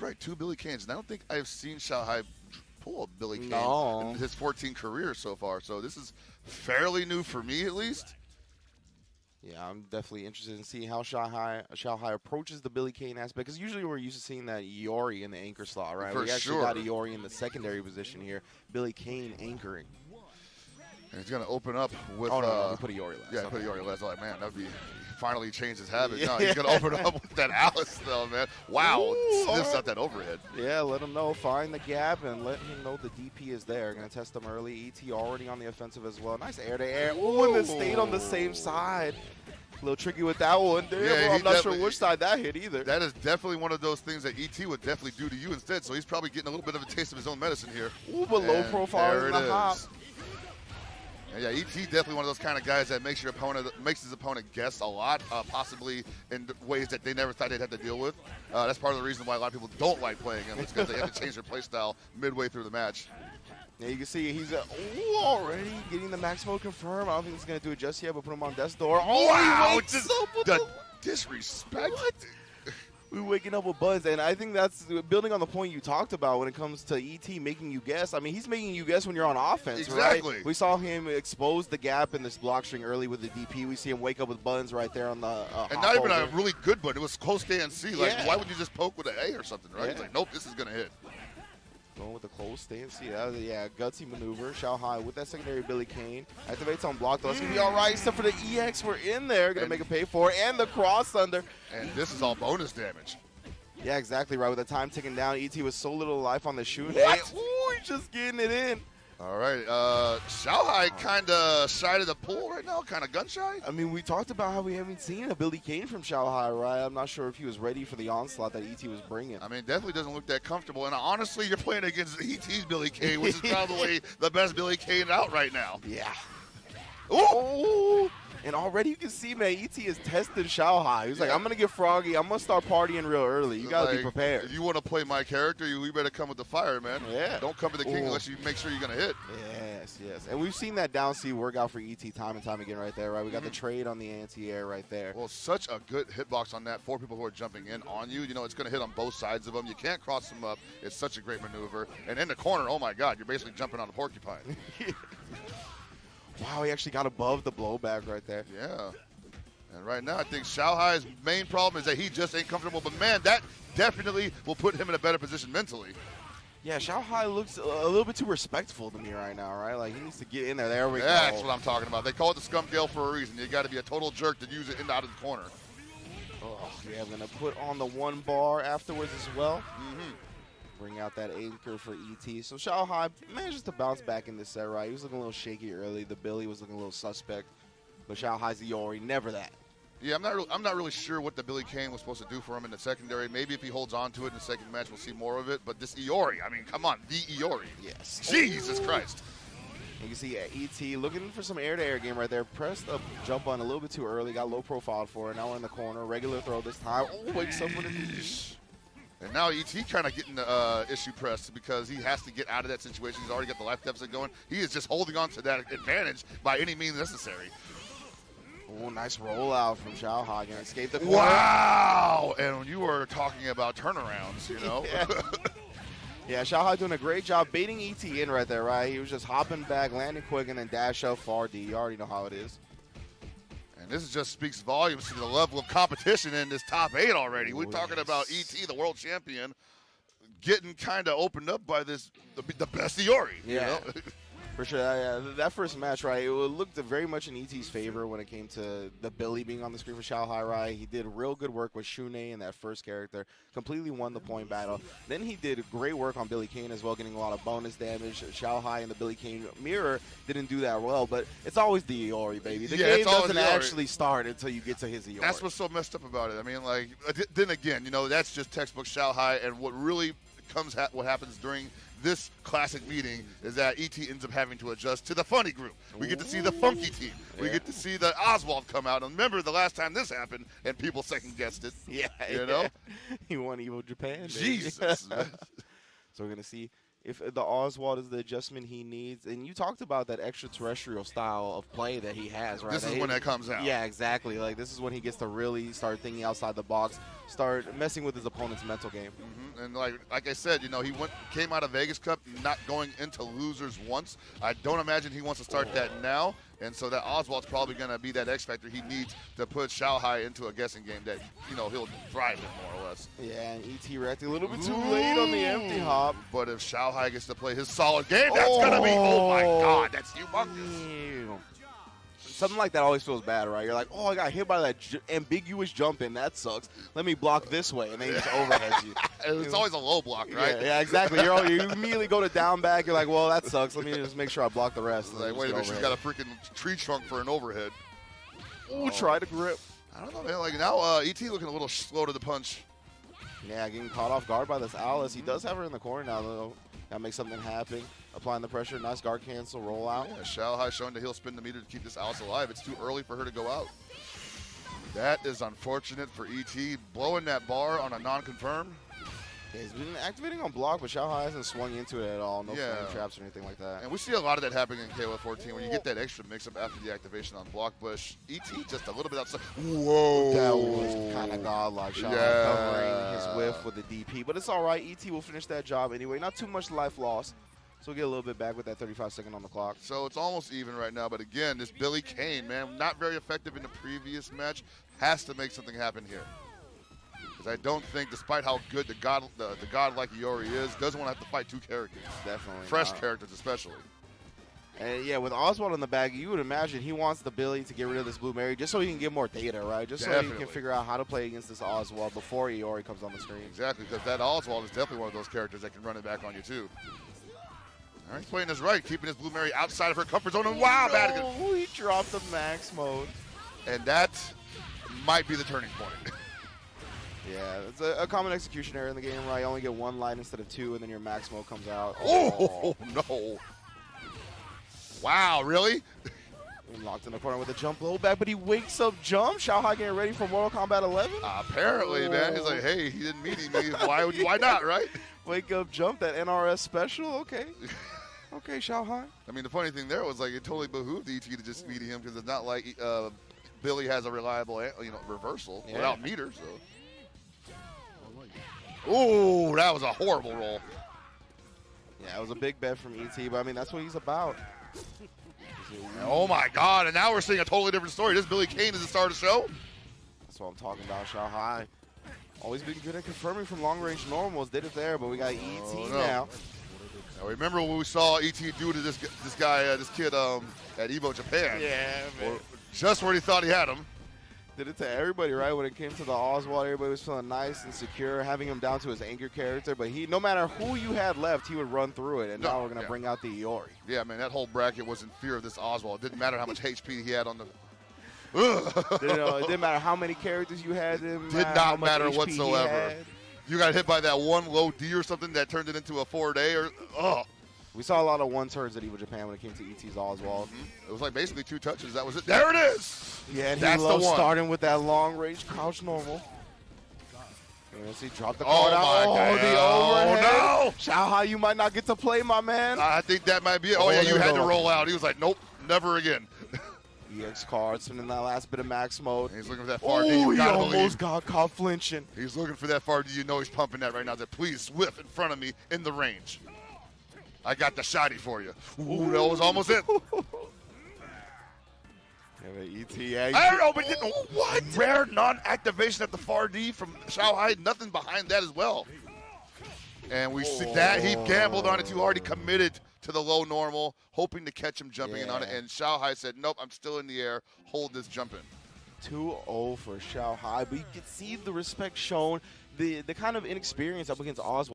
right, 2 Billy Canes. And I don't think I've seen Xiao Hai pull a Billy Cane in his 14 career so far. So this is fairly new for me, at least. Yeah, I'm definitely interested in seeing how Xiao Hai approaches the Billy Cane aspect, because usually we're used to seeing that Iori in the anchor slot, right? We actually got Iori in the secondary position here. Billy Cane anchoring. And he's going to open up with... Oh, no, he put Iori last. Yeah, he put Iori last. Like, man, that would be... Finally changed his habit. No, he's going to open up with that Alice, though, man. Wow, sniffs out that overhead. Yeah, let him know. Find the gap and let him know the DP is there. Going to test him early. ET already on the offensive as well. Nice air-to-air. Ooh, and then stayed on the same side. A little tricky with that one. Damn, I'm not sure which side that hit either. That is definitely one of those things that ET would definitely do to you instead. So he's probably getting a little bit of a taste of his own medicine here. Ooh, but low profile in the hop. Yeah, ET definitely one of those kind of guys that makes his opponent guess a lot, possibly in ways that they never thought they'd have to deal with. That's part of the reason why a lot of people don't like playing him. It's because they have to change their play style midway through the match. Yeah, you can see he's already getting the max mode confirmed. I don't think he's going to do it just yet, but put him on death's door. Oh, wow! Just the disrespect. What? We're waking up with buzz, and I think that's building on the point you talked about when it comes to ET making you guess. I mean, he's making you guess when you're on offense, exactly. Right? We saw him expose the gap in this block string early with the DP. We see him wake up with buttons right there on the and not even a really good button. It was close to NC. Like, why would you just poke with an A or something, right? He's like, nope, this is going to hit. Going with the close stance. Yeah, gutsy maneuver. Xiao Hai with that secondary Billy Cane. Activates on block, though. It's going to be all right, except for the EX. We're in there. Going to make it pay for it. And the cross under. And this is all bonus damage. Yeah, exactly right. With the time ticking down, ET was so little life on the shoot. What? Ooh, he's just getting it in. All right. Xiao Hai kind of shy to the pool right now, kind of gun shy. I mean, we talked about how we haven't seen a Billy Cane from Xiao Hai, right? I'm not sure if he was ready for the onslaught that ET was bringing. I mean, definitely doesn't look that comfortable. And honestly, you're playing against ET's Billy Cane, which is probably the best Billy Cane out right now. Yeah. Ooh! And already you can see, man, ET is testing Xiao Hai. He's like, I'm going to get froggy. I'm going to start partying real early. You got to be prepared. If you want to play my character, you better come with the fire, man. Yeah. Don't come to the king unless you make sure you're going to hit. Yes. And we've seen that down C work out for ET time and time again right there, right? We got the trade on the anti-air right there. Well, such a good hitbox on that. 4 people who are jumping in on you. You know, it's going to hit on both sides of them. You can't cross them up. It's such a great maneuver. And in the corner, oh, my God, you're basically jumping on a porcupine. Wow, he actually got above the blowback right there. Yeah. And right now, I think Xiao Hai's main problem is that he just ain't comfortable. But, man, that definitely will put him in a better position mentally. Yeah, Xiao Hai looks a little bit too respectful to me right now, right? Like, he needs to get in there. There we go. That's what I'm talking about. They call it the scum tail for a reason. You got to be a total jerk to use it out of the corner. Oh, yeah, I'm going to put on the 1 bar afterwards as well. Bring out that anchor for ET. So Xiao Hai manages to bounce back in this set, right? He was looking a little shaky early. The Billy was looking a little suspect. But Xiao Hai's Iori, never that. Yeah, I'm not really sure what the Billy Cane was supposed to do for him in the secondary. Maybe if he holds on to it in the second match, we'll see more of it. But this Iori, I mean, come on, the Iori. Yes. Jesus Christ. You can see ET looking for some air-to-air game right there. Pressed up jump on a little bit too early. Got low profile for it. Now we're in the corner. Regular throw this time. Oh, wakes up with a And now ET kind of getting the issue pressed because he has to get out of that situation. He's already got the life deficit going. He is just holding on to that advantage by any means necessary. Oh, nice rollout from Xiao Hai. Gonna escape the corner. Wow! And when you were talking about turnarounds, you know. Yeah, Xiao Hai doing a great job baiting ET in right there, right? He was just hopping back, landing quick, and then dash up far D. You already know how it is. And this just speaks volumes to the level of competition in this top 8 already. We're talking about ET, the world champion, getting kind of opened up by the best Iori. Yeah. You know? For sure, that first match, right, it looked very much in ET's favor when it came to the Billy being on the screen for Xiao Hai, right? He did real good work with Shune in that first character, completely won the point battle. Then he did great work on Billy Cane as well, getting a lot of bonus damage. Xiao Hai and the Billy Cane mirror didn't do that well, but it's always the Iori, baby. The game doesn't actually start until you get to his Iori. That's what's so messed up about it. I mean, like, then again, you know, that's just textbook Xiao Hai, and what really what happens during this classic meeting is that ET ends up having to adjust to the funny group. We get to see the funky team. We get to see the Oswald come out. And remember the last time this happened and people second-guessed it. Yeah. You know? He won Evo Japan. Jesus. So we're going to see if the Oswald is the adjustment he needs. And you talked about that extraterrestrial style of play that he has, right? This is when that comes out. Yeah, exactly. Like, this is when he gets to really start thinking outside the box, start messing with his opponent's mental game. And like I said, you know, he came out of Vegas Cup not going into losers once. I don't imagine he wants to start that now. And so that Oswald's probably going to be that X factor he needs to put Xiao Hai into a guessing game that, you know, he'll thrive in more or less. Yeah, and ET reacted a little bit too late on the empty hop. But if Xiao Hai gets to play his solid game, that's going to be, oh my God, that's humongous. Ew. Something like that always feels bad, right? You're like, oh, I got hit by that ambiguous jump in. That sucks. Let me block this way. And then he just overheads you. It's always a low block, right? Yeah, exactly. You immediately go to down back. You're like, well, that sucks. Let me just make sure I block the rest. Like, wait a minute, she's got a freaking tree trunk for an overhead. Ooh, try to grip. I don't know, man. Like, now ET looking a little slow to the punch. Yeah, getting caught off guard by this Alice. He does have her in the corner now, though. Gotta make something happen. Applying the pressure. Nice guard cancel. Roll out. Yeah, Xiao Hai showing that he'll spin the meter to keep this Alice alive. It's too early for her to go out. That is unfortunate for ET. Blowing that bar on a non-confirm. Yeah, he's been activating on block, but Xiao Hai hasn't swung into it at all. No flame traps or anything like that. And we see a lot of that happening in KOF 14 where you get that extra mix-up after the activation on block. But ET just a little bit outside. Whoa. That was kind of godlike. Xiao Hai covering his whiff with the DP. But it's all right. ET will finish that job anyway. Not too much life loss. So we'll get a little bit back with that 35-second on the clock. So it's almost even right now. But again, this Billy Kane, man, not very effective in the previous match, has to make something happen here. Because I don't think, despite how good the godlike Iori is, doesn't want to have to fight two characters. Definitely Fresh not. characters especially. And yeah, with Oswald in the bag, you would imagine he wants the Billy to get rid of this Blue Mary just so he can get more data, right? Just so he can figure out how to play against this Oswald before Iori comes on the screen. Exactly, because that Oswald is definitely one of those characters that can run it back on you too. All right, he's playing this right, keeping his Blue Mary outside of her comfort zone. And wow, no, he dropped the max mode. And that might be the turning point. Yeah, it's a common execution error in the game, right? You only get one light instead of two, and then your max mode comes out. Oh, no. Wow, really? Locked in the corner with a jump low back, but he wakes up jump. Xiao Hai getting ready for Mortal Kombat 11? Apparently, man. He's like, hey, he didn't meet me. Why not, right? Wake up jump, that NRS special? Okay. Okay, Xiao Hai. I mean, the funny thing there was, like, it totally behooved ET to just meet him because it's not like Billy has a reliable, reversal without meter, so. Ooh, that was a horrible roll. Yeah, it was a big bet from ET, but I mean, that's what he's about. Oh my God, and now we're seeing a totally different story. This Billy Kane is the star of the show. That's what I'm talking about, Xiao Hai. Always been good at confirming from long-range normals. Did it there, but we got ET now. Now remember what we saw ET do to this kid at Evo Japan. Yeah, man. Just where he thought he had him. Did it to everybody, right? When it came to the Oswald, everybody was feeling nice and secure, having him down to his anchor character. But no matter who you had left, he would run through it. And now we're going to bring out the Iori. Yeah, man, that whole bracket was in fear of this Oswald. It didn't matter how much HP he had on the... It didn't matter how many characters you had. Did not matter whatsoever. You got hit by that one low D or something that turned it into a 4-day. We saw a lot of one turns at Evo Japan when it came to ET's Oswald. It was like basically 2 touches. That was it. There it is. Yeah, and he loves starting with that long range crouch normal. And he dropped the card out. Oh, the overhead. Oh, no. Xiao Hai, you might not get to play, my man. I think that might be it. Oh, yeah, you had to roll out. He was like, nope, never again. EX card, spending that last bit of max mode. And he's looking for that far D. He almost got caught flinching. He's looking for that far D. You know he's pumping that right now. That please whiff in front of me in the range. I got the shotty for you. Ooh, that was almost it. Yeah, I don't know, but what? Rare non-activation at the far D from Xiao Hai. Nothing behind that as well. And we see that he gambled on it too hard. He committed to the low normal, hoping to catch him jumping in on it. And Xiao Hai said, nope, I'm still in the air. Hold this jump in. 2-0 for Xiao Hai. But you can see the respect shown, the kind of inexperience up against Oswald.